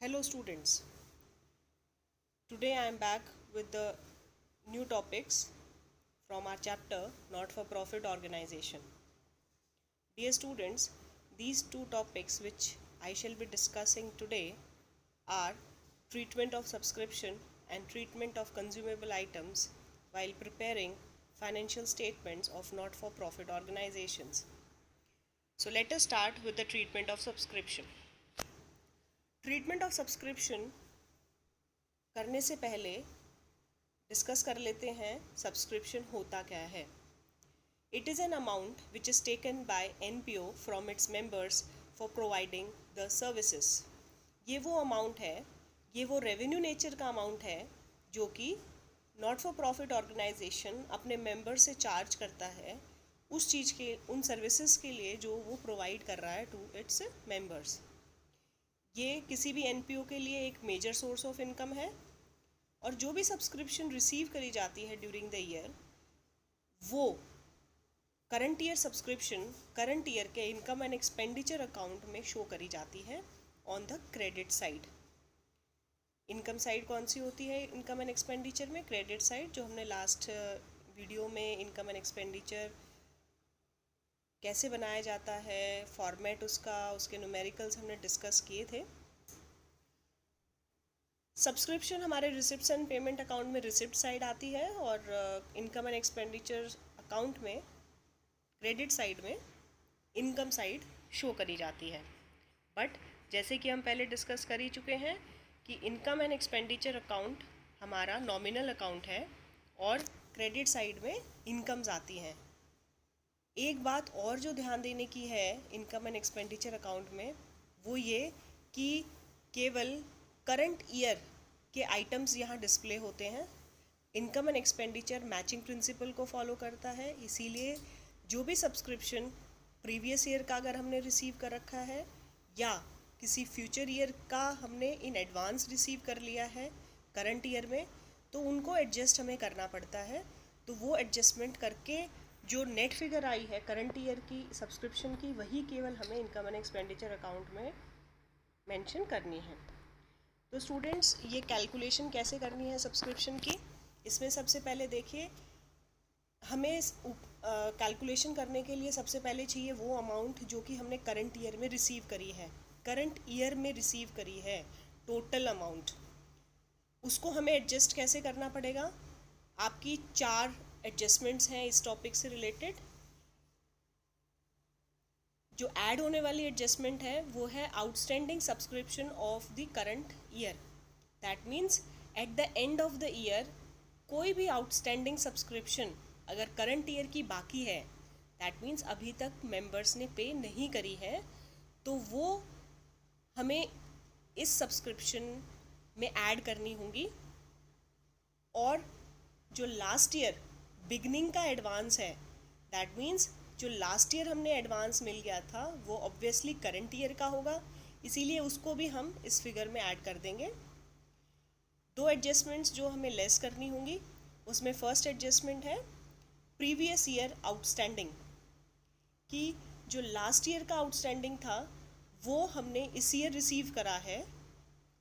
Hello students, today I am back with the new topics from our chapter Not-for-Profit Organization. Dear students, these two topics which I shall be discussing today are treatment of subscription and treatment of consumable items while preparing financial statements of not-for-profit organizations. So let us start with the treatment of subscription. Treatment of subscription करने से पहले discuss कर लेते हैं subscription होता क्या है. It is an amount which is taken by NPO from its members for providing the services. ये वो अमाउंट है, ये वो रेवेन्यू नेचर का अमाउंट है जो कि नॉट फॉर प्रॉफिट ऑर्गेनाइजेशन अपने मेंबर से चार्ज करता है उस चीज़ के, उन सर्विसेज के लिए जो वो प्रोवाइड कर रहा है टू इट्स मेंबर्स. ये किसी भी NPO के लिए एक मेजर सोर्स ऑफ इनकम है और जो भी सब्सक्रिप्शन रिसीव करी जाती है ड्यूरिंग द ईयर वो current year subscription current year के इनकम एंड एक्सपेंडिचर अकाउंट में शो करी जाती है on the credit side. Income side कौन सी होती है इनकम एंड एक्सपेंडिचर में? क्रेडिट साइड, जो हमने लास्ट वीडियो में इनकम एंड एक्सपेंडिचर कैसे बनाया जाता है, फॉर्मेट उसका, उसके न्यूमेरिकल्स हमने डिस्कस किए थे. सब्सक्रिप्शन हमारे रिसिप्ट्स एंड पेमेंट अकाउंट में रिसिप्ट साइड आती है और इनकम एंड एक्सपेंडिचर अकाउंट में क्रेडिट साइड में इनकम साइड शो करी जाती है. बट जैसे कि हम पहले डिस्कस कर ही चुके हैं कि इनकम एंड एक्सपेंडिचर अकाउंट हमारा नॉमिनल अकाउंट है और क्रेडिट साइड में इनकम्स आती हैं. एक बात और जो ध्यान देने की है इनकम एंड एक्सपेंडिचर अकाउंट में वो ये कि केवल करंट ईयर के आइटम्स यहाँ डिस्प्ले होते हैं. Income and expenditure matching principal को फॉलो करता है, इसीलिए जो भी सब्सक्रिप्शन प्रीवियस ईयर का अगर हमने रिसीव कर रखा है या किसी फ्यूचर ईयर का हमने इन एडवांस रिसीव कर लिया है करंट ईयर में, तो उनको एडजस्ट हमें करना पड़ता है. तो वो एडजस्टमेंट करके जो नेट फिगर आई है करंट ईयर की सब्सक्रिप्शन की, वही केवल हमें इनकम एंड एक्सपेंडिचर अकाउंट में मेंशन करनी है. तो स्टूडेंट्स, ये कैलकुलेशन कैसे करनी है सब्सक्रिप्शन की, इसमें सबसे पहले देखिए हमें कैलकुलेशन करने के लिए सबसे पहले चाहिए वो अमाउंट जो कि हमने करंट ईयर में रिसीव करी है. करंट ईयर में रिसीव करी है टोटल अमाउंट, उसको हमें एडजस्ट कैसे करना पड़ेगा. आपकी 4 एडजस्टमेंट्स हैं इस टॉपिक से रिलेटेड. जो ऐड होने वाली एडजस्टमेंट है वो है outstanding subscription of the current year. That means eight the end of the year कोई भी आउटस्टैंडिंग सब्सक्रिप्शन अगर करंट ईयर की बाकी है, दैट मीन्स अभी तक मेंबर्स ने पे नहीं करी है, तो वो हमें इस सब्सक्रिप्शन में ऐड करनी होंगी. और जो लास्ट ईयर बिगनिंग का एडवांस है, दैट मीन्स जो लास्ट ईयर हमने एडवांस मिल गया था वो ऑब्वियसली करंट ईयर का होगा, इसीलिए उसको भी हम इस फिगर में ऐड कर देंगे. 2 एडजस्टमेंट्स जो हमें लेस करनी होंगी, उसमें फर्स्ट एडजस्टमेंट है प्रीवियस ईयर आउटस्टैंडिंग, कि जो लास्ट ईयर का आउटस्टैंडिंग था वो हमने इस ईयर रिसीव करा है,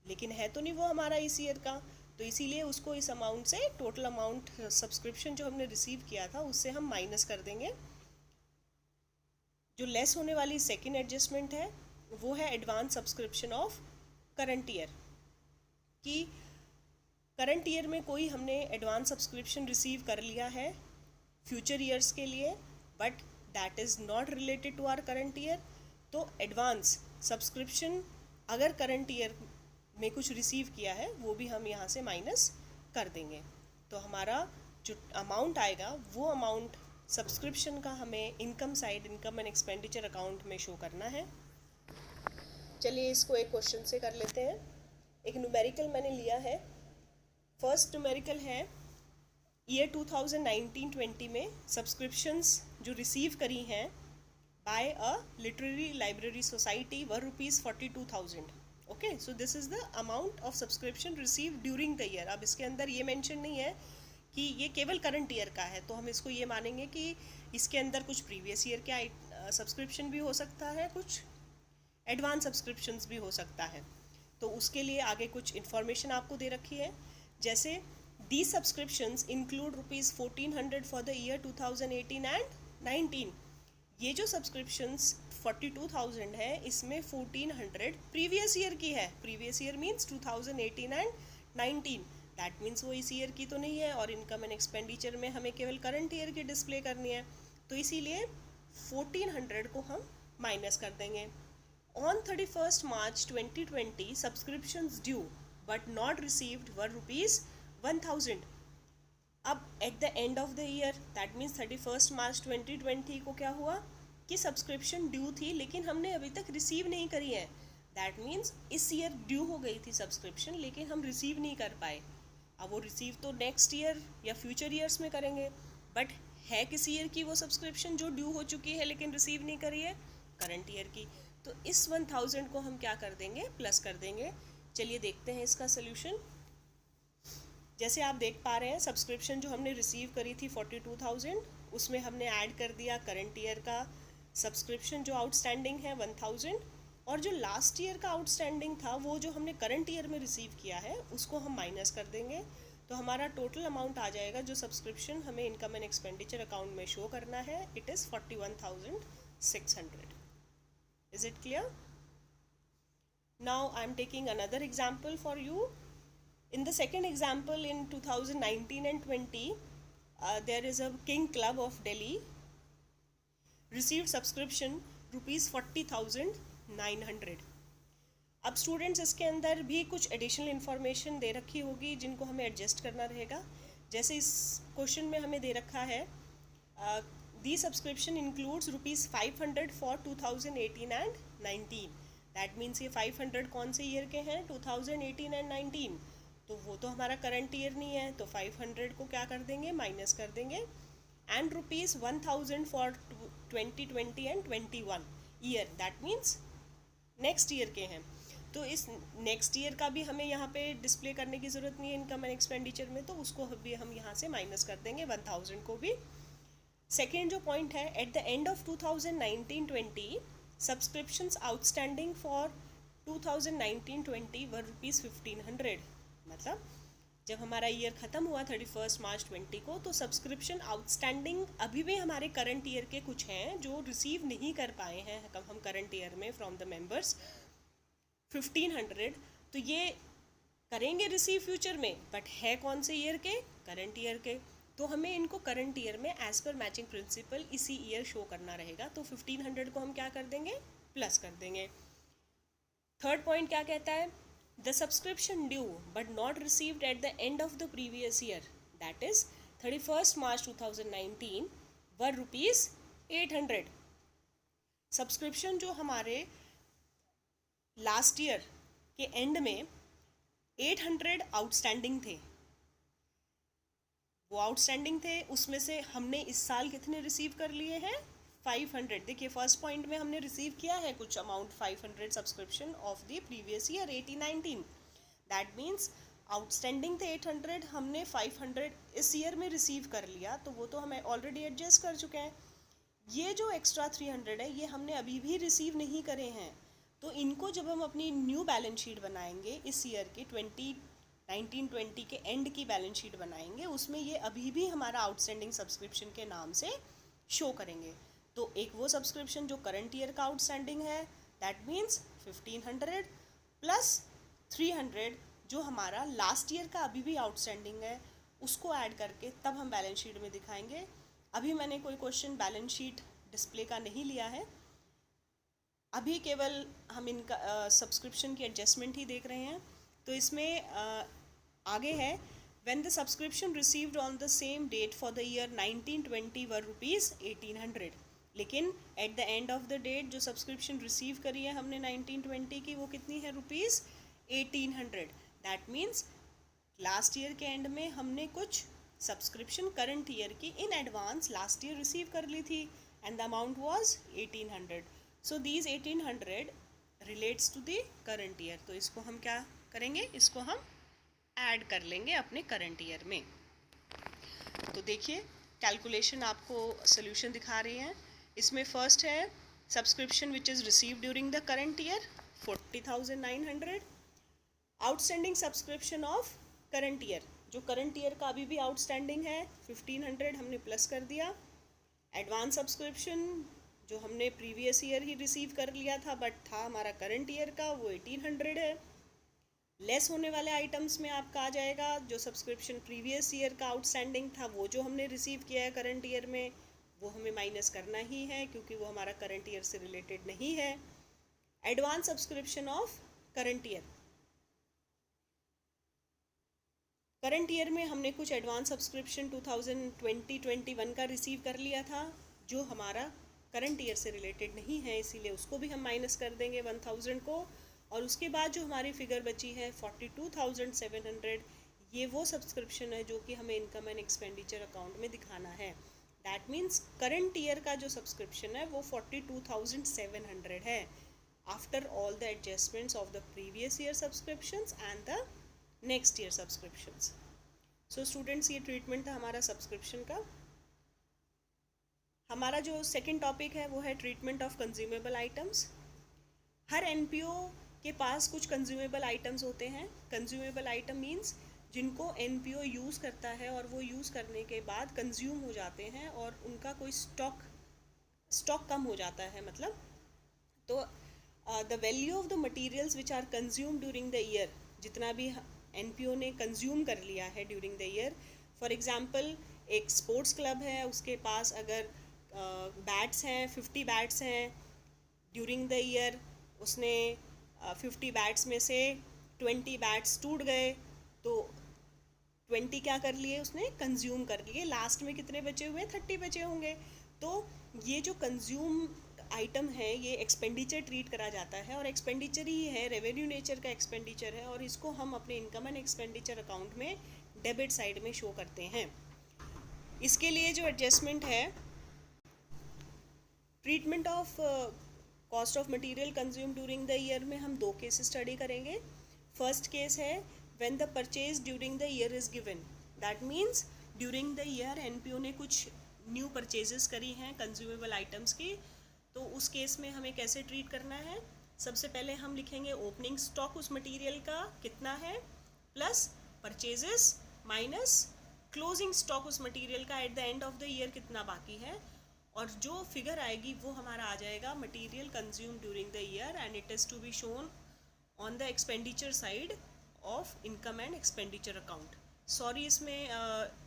लेकिन है तो नहीं वो हमारा इस ईयर का, तो इसीलिए उसको इस अमाउंट से टोटल अमाउंट सब्सक्रिप्शन जो हमने रिसीव किया था उससे हम माइनस कर देंगे. जो लेस होने वाली सेकेंड एडजस्टमेंट है वो है advance subscription of current year, कि करंट ईयर में कोई हमने एडवांस सब्सक्रिप्शन रिसीव कर लिया है फ्यूचर ईयर्स के लिए, but that is not related to our current year. तो एडवांस सब्सक्रिप्शन अगर करंट ईयर में कुछ रिसीव किया है वो भी हम यहाँ से माइनस कर देंगे. तो हमारा जो अमाउंट आएगा वो अमाउंट सब्सक्रिप्शन का हमें income side income and expenditure account में शो करना है. चलिए इसको एक क्वेश्चन से कर लेते हैं. एक न्यूमेरिकल मैंने लिया है. फर्स्ट न्यूमेरिकल है ईयर 2019-20 में सब्सक्रिप्शंस जो रिसीव करी हैं by a literary library society were ₹42,000. Okay, so this is the amount of subscription receive during the year. अब इसके अंदर ये मेंशन नहीं है कि ये केवल करंट ईयर का है, तो हम इसको ये मानेंगे कि इसके अंदर कुछ प्रीवियस ईयर के सब्सक्रिप्शन भी हो सकता है, कुछ एडवांस सब्सक्रिप्शंस भी हो सकता है. तो उसके लिए आगे कुछ इन्फॉर्मेशन आपको दे रखी है, जैसे the subscriptions include ₹1400 for the year 2018 and 19। ये जो सब्सक्रिप्शंस 42,000 है, इसमें 1400 प्रीवियस ईयर की है। Previous year means 2018 and 19, that means वो इस ईयर की तो नहीं है, और इनकम एंड एक्सपेंडिचर में हमें केवल करंट ईयर की डिस्प्ले करनी है, तो इसीलिए 1400 को हम माइनस कर देंगे। On 31st March 2020 subscriptions due but not received were ₹1000। अब at the end of the year, that means 31st March 2020 को क्या हुआ कि सब्सक्रिप्शन ड्यू थी लेकिन हमने अभी तक रिसीव नहीं करी है। दैट मीन्स इस ईयर ड्यू हो गई थी सब्सक्रिप्शन, लेकिन हम रिसीव नहीं कर पाए। अब वो रिसीव तो नेक्स्ट ईयर या फ्यूचर ईयर्स में करेंगे, बट है किस ईयर की वो सब्सक्रिप्शन जो ड्यू हो चुकी है लेकिन रिसीव नहीं करी है? करंट ईयर की। तो इस 1000 को हम क्या कर देंगे? प्लस कर देंगे। चलिए देखते हैं इसका सोल्यूशन। जैसे आप देख पा रहे हैं, सब्सक्रिप्शन जो हमने रिसीव करी थी 42,000, उसमें हमने ऐड कर दिया करंट ईयर का सब्सक्रिप्शन जो आउटस्टैंडिंग है 1000, और जो लास्ट ईयर का आउटस्टैंडिंग था वो जो हमने करंट ईयर में रिसीव किया है उसको हम माइनस कर देंगे। तो हमारा टोटल अमाउंट आ जाएगा जो सब्सक्रिप्शन हमें इनकम एंड एक्सपेंडिचर अकाउंट में शो करना है, it is 41,600। Is it clear? Now I am taking another example for you. In the second example, in 2019 and 20, there is a King Club of Delhi received subscription ₹40,900. अब students इसके अंदर भी कुछ additional information दे रखी होगी जिनको हमें adjust करना रहेगा। जैसे इस क्वेश्चन में हमें दे रखा है the subscription includes ₹500 for 2018 and 19। That means ये 500 कौन से ईयर के हैं? 2018 एंड 19। तो वो तो हमारा करंट ईयर नहीं है, तो 500 को क्या कर देंगे? माइनस कर देंगे। And ₹1000 for 2020 and 21 year, that means next year के हैं। तो इस नेक्स्ट ईयर का भी हमें यहाँ पे डिस्प्ले करने की ज़रूरत नहीं है इनकम एंड एक्सपेंडिचर में, तो उसको भी हम यहाँ से माइनस कर देंगे 1000 को भी। सेकेंड जो पॉइंट है, eight the end of 2019-20 subscriptions outstanding for 2019-20 वर ₹1500। मतलब जब हमारा ईयर ख़त्म हुआ 31st March 20 को, तो सब्सक्रिप्शन आउटस्टैंडिंग अभी भी हमारे करंट ईयर के कुछ हैं जो रिसीव नहीं कर पाए हैं हम करंट ईयर में फ्रॉम द मेंबर्स 1500। तो ये करेंगे रिसीव फ्यूचर में, बट है कौन से ईयर के? करंट ईयर के। तो हमें इनको करंट ईयर में एज पर मैचिंग प्रिंसिपल इसी ईयर शो करना रहेगा। तो 1500 को हम क्या कर देंगे? प्लस कर देंगे। थर्ड पॉइंट क्या कहता है? The subscription due but not received at the end of the previous year, that is 31st March 2019, were ₹800। Subscription जो हमारे लास्ट ईयर के एंड में 800 आउटस्टैंडिंग थे, वो आउटस्टैंडिंग थे, उसमें से हमने इस साल कितने रिसीव कर लिए हैं? 500। देखिए फर्स्ट पॉइंट में हमने रिसीव किया है कुछ amount 500 subscription of the previous year 18-19। That means outstanding थे 800, हमने 500 इस ईयर में रिसीव कर लिया, तो वो तो हमें ऑलरेडी एडजस्ट कर चुके हैं। ये जो एक्स्ट्रा 300 है ये हमने अभी भी रिसीव नहीं करे हैं, तो इनको जब हम अपनी न्यू बैलेंस शीट बनाएंगे इस ईयर की 2019-20 के एंड की बैलेंस शीट बनाएंगे, उसमें ये अभी भी हमारा आउटस्टैंडिंग सब्सक्रिप्शन के नाम से शो करेंगे। तो एक वो सब्सक्रिप्शन जो करंट ईयर का आउटस्टैंडिंग है, दैट मीन्स 1500 प्लस 300 जो हमारा लास्ट ईयर का अभी भी आउटस्टैंडिंग है, उसको ऐड करके तब हम बैलेंस शीट में दिखाएंगे। अभी मैंने कोई क्वेश्चन बैलेंस शीट डिस्प्ले का नहीं लिया है, अभी केवल हम इनका सब्सक्रिप्शन की एडजस्टमेंट ही देख रहे हैं। तो इसमें आगे है when the subscription received on the same date for the year 1920 were ₹1800, लेकिन at the end of the date जो सब्सक्रिप्शन रिसीव करी है हमने 1920 की, वो कितनी है? ₹1800। दैट मीन्स लास्ट ईयर के एंड में हमने कुछ सब्सक्रिप्शन करंट ईयर की in advance last year receive कर ली थी and the amount was 1800। So these 1800 relates to the current year. तो इसको हम क्या करेंगे? इसको हम ऐड कर लेंगे अपने करंट ईयर में। तो देखिए कैलकुलेशन आपको सोल्यूशन दिखा रही है। इसमें फर्स्ट है subscription which is receive during the current year 40,900, outstanding subscription of current year, जो करंट ईयर का अभी भी आउटस्टैंडिंग है 1500 हमने प्लस कर दिया। एडवांस सब्सक्रिप्शन जो हमने प्रीवियस ईयर ही रिसीव कर लिया था बट था हमारा करंट ईयर का, वो 1800 है। लेस होने वाले आइटम्स में आपका आ जाएगा जो सब्सक्रिप्शन प्रीवियस ईयर का आउटस्टैंडिंग था, वो जो हमने रिसीव किया है करंट ईयर में, वो हमें माइनस करना ही है क्योंकि वो हमारा करंट ईयर से रिलेटेड नहीं है। Advance subscription of current year, current year में हमने कुछ एडवांस सब्सक्रिप्शन 2020-21 का रिसीव कर लिया था जो हमारा करंट ईयर से रिलेटेड नहीं है, इसीलिए उसको भी हम माइनस कर देंगे 1000 को। और उसके बाद जो हमारी फिगर बची है 42,700, ये वो सब्सक्रिप्शन है जो कि हमें इनकम एंड एक्सपेंडिचर अकाउंट में दिखाना है। दैट मीन्स करंट ईयर का जो सब्सक्रिप्शन है वो 42,700 है after all the adjustments of the previous year subscriptions and the next year subscriptions. So students, ये ट्रीटमेंट था हमारा सब्सक्रिप्शन का। हमारा जो सेकंड टॉपिक है वो है treatment of consumable items. Her NPO के पास कुछ कंज्यूमेबल आइटम्स होते हैं। कंज्यूमेबल आइटम मीन्स जिनको एनपीओ यूज़ करता है और वो यूज़ करने के बाद कंज्यूम हो जाते हैं और उनका कोई स्टॉक कम हो जाता है, मतलब तो the value of the materials which are consume during the year, जितना भी एनपीओ ने कंज्यूम कर लिया है during the year. For example एक स्पोर्ट्स क्लब है, उसके पास अगर बैट्स हैं 50 बैट्स हैं, ड्यूरिंग द ईयर उसने 50 बैट्स में से 20 बैट्स टूट गए तो 20 क्या कर लिए उसने कंज्यूम कर लिए, लास्ट में कितने बचे हुए 30 बचे होंगे। तो ये जो कंज्यूम आइटम है ये एक्सपेंडिचर ट्रीट करा जाता है और एक्सपेंडिचर ही है, रेवेन्यू नेचर का एक्सपेंडिचर है और इसको हम अपने इनकम एंड एक्सपेंडिचर अकाउंट में डेबिट साइड में शो करते हैं। इसके लिए जो एडजस्टमेंट है, treatment of cost of material consume during the year में हम दो केस स्टडी करेंगे। फर्स्ट केस है when the purchase during the year is given, that means during the year NPO ने कुछ न्यू परचेजेस करी हैं कंज्यूमेबल आइटम्स की, तो उस केस में हमें कैसे ट्रीट करना है। सबसे पहले हम लिखेंगे ओपनिंग स्टॉक उस मटेरियल का कितना है plus purchases minus closing stock उस मटेरियल का eight the end of the year कितना बाकी है, और जो फिगर आएगी वो हमारा आ जाएगा material consume during the year and it is to be shown on the expenditure side of income and expenditure account. Sorry, इसमें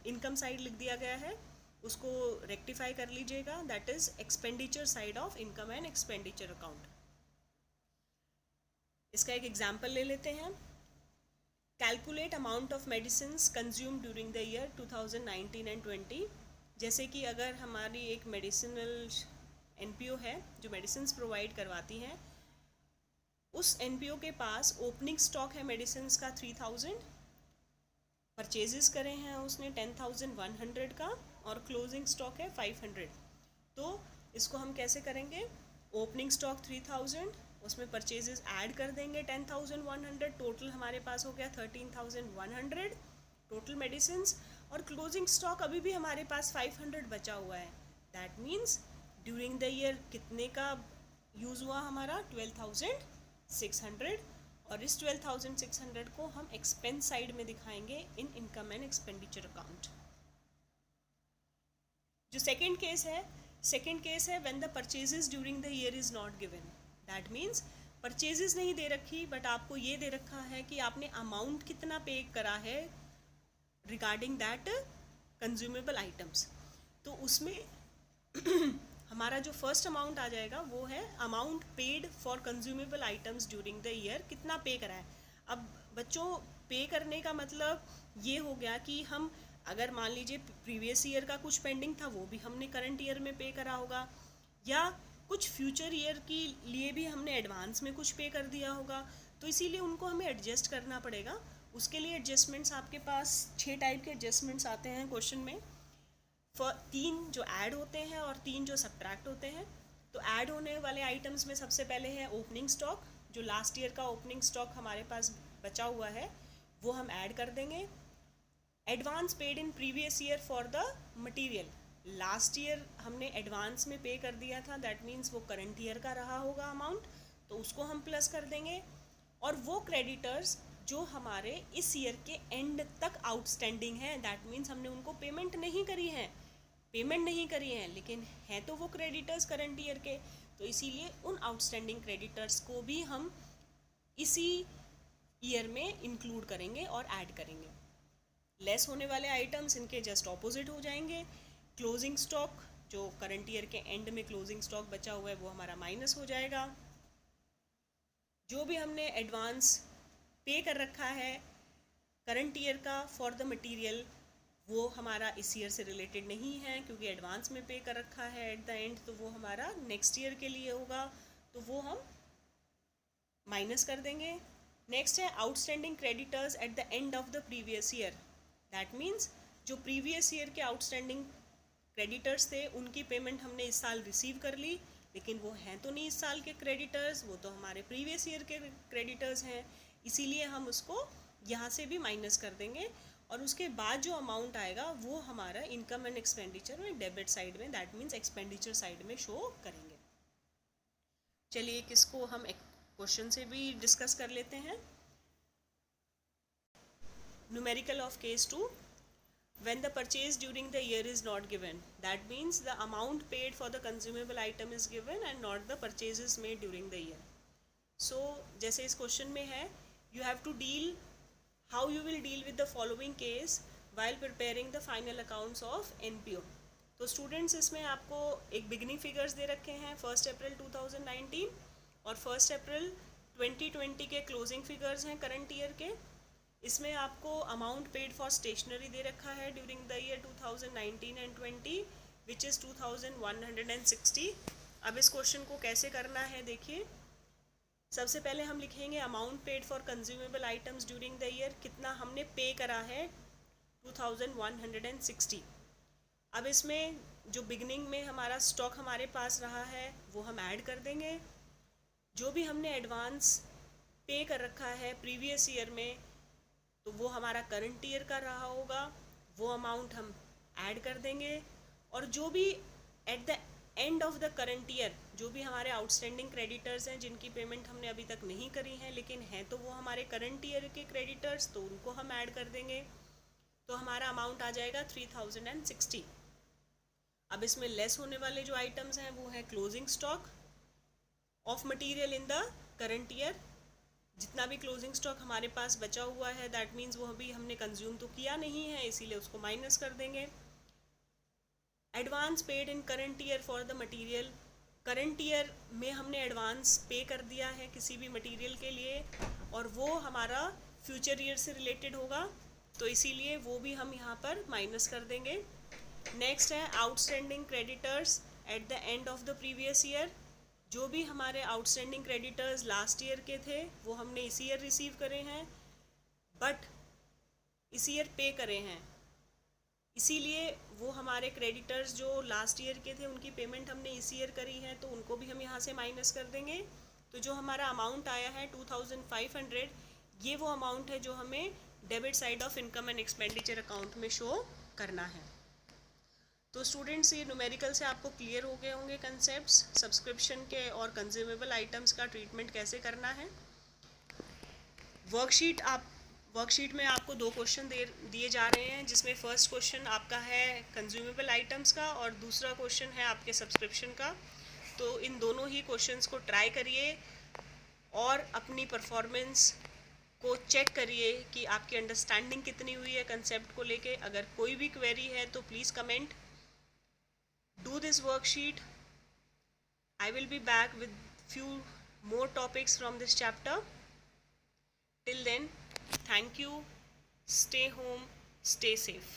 इनकम साइड लिख दिया गया है, उसको रेक्टिफाई कर लीजिएगा, that is expenditure side of income and expenditure account. इसका एक एग्जाम्पल ले लेते हैं। Calculate amount of medicines consume during the year 2019 and 20। जैसे कि अगर हमारी एक मेडिसिनल एनपीओ है जो मेडिसिन्स प्रोवाइड करवाती हैं, उस एनपीओ के पास ओपनिंग स्टॉक है मेडिसिन्स का 3000, परचेजेस करे हैं उसने 10,100 का और क्लोजिंग स्टॉक है 500। तो इसको हम कैसे करेंगे, ओपनिंग स्टॉक 3000, उसमें परचेजेस ऐड कर देंगे 10,100, टोटल हमारे पास हो गया 13,100 टोटल मेडिसिन्स, और क्लोजिंग स्टॉक अभी भी हमारे पास 500 बचा हुआ है। That means during the year कितने का यूज़ हुआ हमारा 12,600, और इस 12,600 को हम एक्सपेंस साइड में दिखाएंगे इन इनकम एंड एक्सपेंडिचर अकाउंट। जो सेकेंड केस है when the purchases during the year is not given. That means purchases नहीं दे रखी बट आपको ये दे रखा है कि आपने अमाउंट कितना पे करा है रिगार्डिंग दैट कंज्यूमेबल आइटम्स। तो उसमें हमारा जो फर्स्ट अमाउंट आ जाएगा वो है amount paid for consumable items during the year, कितना पे करा है। अब बच्चों, पे करने का मतलब ये हो गया कि हम अगर मान लीजिए प्रीवियस ईयर का कुछ पेंडिंग था वो भी हमने करंट ईयर में पे करा होगा, या कुछ फ्यूचर ईयर के लिए भी हमने एडवांस में कुछ पे कर दिया होगा, तो इसीलिए उनको हमें एडजस्ट करना पड़ेगा। उसके लिए एडजस्टमेंट्स आपके पास 6 टाइप के एडजस्टमेंट्स आते हैं क्वेश्चन में। 3 जो ऐड होते हैं और 3 जो सब्ट्रैक्ट होते हैं। तो ऐड होने वाले आइटम्स में सबसे पहले है ओपनिंग स्टॉक, जो लास्ट ईयर का ओपनिंग स्टॉक हमारे पास बचा हुआ है वो हम ऐड कर देंगे। Advance paid in previous year for the material, last year हमने एडवांस में पे कर दिया था, दैट मीन्स वो करंट ईयर का रहा होगा अमाउंट, तो उसको हम प्लस कर देंगे। और वो क्रेडिटर्स जो हमारे इस ईयर के एंड तक आउटस्टैंडिंग है, दैट मीन्स हमने उनको पेमेंट नहीं करी है, लेकिन हैं तो वो क्रेडिटर्स करंट ईयर के, तो इसीलिए उन आउटस्टैंडिंग क्रेडिटर्स को भी हम इसी ईयर में इंक्लूड करेंगे और ऐड करेंगे। लेस होने वाले आइटम्स इनके जस्ट ऑपोजिट हो जाएंगे। क्लोजिंग स्टॉक, जो करंट ईयर के एंड में क्लोजिंग स्टॉक बचा हुआ है, वो हमारा माइनस हो जाएगा। जो भी हमने एडवांस पे कर रखा है करंट ईयर का फॉर द मटेरियल, वो हमारा इस ईयर से रिलेटेड नहीं है, क्योंकि एडवांस में पे कर रखा है एट द एंड, तो वो हमारा नेक्स्ट ईयर के लिए होगा, तो वो हम माइनस कर देंगे। नेक्स्ट है outstanding creditors eight the end of the previous year. That means जो प्रीवियस ईयर के आउटस्टैंडिंग क्रेडिटर्स थे उनकी पेमेंट हमने इस साल रिसीव कर ली, लेकिन वो हैं तो नहीं इस साल के क्रेडिटर्स, वो तो हमारे प्रीवियस ईयर के क्रेडिटर्स हैं, इसीलिए हम उसको यहाँ से भी माइनस कर देंगे। और उसके बाद जो अमाउंट आएगा वो हमारा इनकम एंड एक्सपेंडिचर में डेबिट साइड में, दैट मीन्स एक्सपेंडिचर साइड में शो करेंगे। चलिए किसको हम क्वेश्चन से भी डिस्कस कर लेते हैं। Numerical of case 2, when the purchase during the year is not given, that means the amount paid for the consumable item is given and not the purchases made during the year. So जैसे इस question में है, you have to deal, how you will deal with the following case while preparing the final accounts of NPO. तो students इसमें आपको एक beginning figures दे रखे हैं 1 अप्रैल 2019 और 1 अप्रैल 2020 के क्लोजिंग फिगर्स हैं करंट ईयर के। इसमें आपको अमाउंट पेड फॉर स्टेशनरी दे रखा है during the year 2019 and 20 which is 2160। अब इस क्वेश्चन को कैसे करना है देखिए। सबसे पहले हम लिखेंगे amount paid for consumable items during the year, कितना हमने पे करा है 2160। अब इसमें जो बिगनिंग में हमारा स्टॉक हमारे पास रहा है वो हम ऐड कर देंगे। जो भी हमने एडवांस पे कर रखा है प्रीवियस ईयर में, तो वो हमारा करंट ईयर का रहा होगा, वो अमाउंट हम ऐड कर देंगे। और जो भी eight the end of the current year जो भी हमारे आउटस्टैंडिंग क्रेडिटर्स हैं जिनकी पेमेंट हमने अभी तक नहीं करी है लेकिन हैं तो वो हमारे करंट ईयर के क्रेडिटर्स, तो उनको हम ऐड कर देंगे, तो हमारा अमाउंट आ जाएगा 3060। अब इसमें लेस होने वाले जो आइटम्स हैं वो है closing stock of material in the current year. जितना भी क्लोजिंग स्टॉक हमारे पास बचा हुआ है दैट मीन्स वो अभी हमने कंज्यूम तो किया नहीं है, इसीलिए उसको माइनस कर देंगे। Advance paid in current year for the material, current year में हमने एडवांस पे कर दिया है किसी भी मटेरियल के लिए और वो हमारा फ्यूचर ईयर से रिलेटेड होगा, तो इसीलिए वो भी हम यहाँ पर माइनस कर देंगे। नेक्स्ट है outstanding creditors eight the end of the previous year. जो भी हमारे आउटस्टैंडिंग क्रेडिटर्स लास्ट ईयर के थे वो हमने इसी ईयर रिसीव करे हैं, बट इसी ईयर पे करे हैं, इसीलिए वो हमारे क्रेडिटर्स जो लास्ट ईयर के थे उनकी पेमेंट हमने इसी ईयर करी है, तो उनको भी हम यहाँ से माइनस कर देंगे। तो जो हमारा अमाउंट आया है 2500, ये वो अमाउंट है जो हमें debit side of income and expenditure account में शो करना है। तो स्टूडेंट्स ये न्यूमेरिकल से आपको क्लियर हो गए होंगे कंसेप्ट्स, सब्सक्रिप्शन के और कंज्यूमेबल आइटम्स का ट्रीटमेंट कैसे करना है। वर्कशीट में आपको 2 क्वेश्चन दिए जा रहे हैं, जिसमें फर्स्ट क्वेश्चन आपका है कंज्यूमेबल आइटम्स का और दूसरा क्वेश्चन है आपके सब्सक्रिप्शन का। तो इन दोनों ही क्वेश्चंस को ट्राई करिए और अपनी परफॉर्मेंस को चेक करिए कि आपकी अंडरस्टैंडिंग कितनी हुई है कंसेप्ट को लेके। अगर कोई भी क्वेरी है तो please comment. Do this worksheet. I will be back with few more topics from this chapter. Till then, thank you. Stay home, stay safe.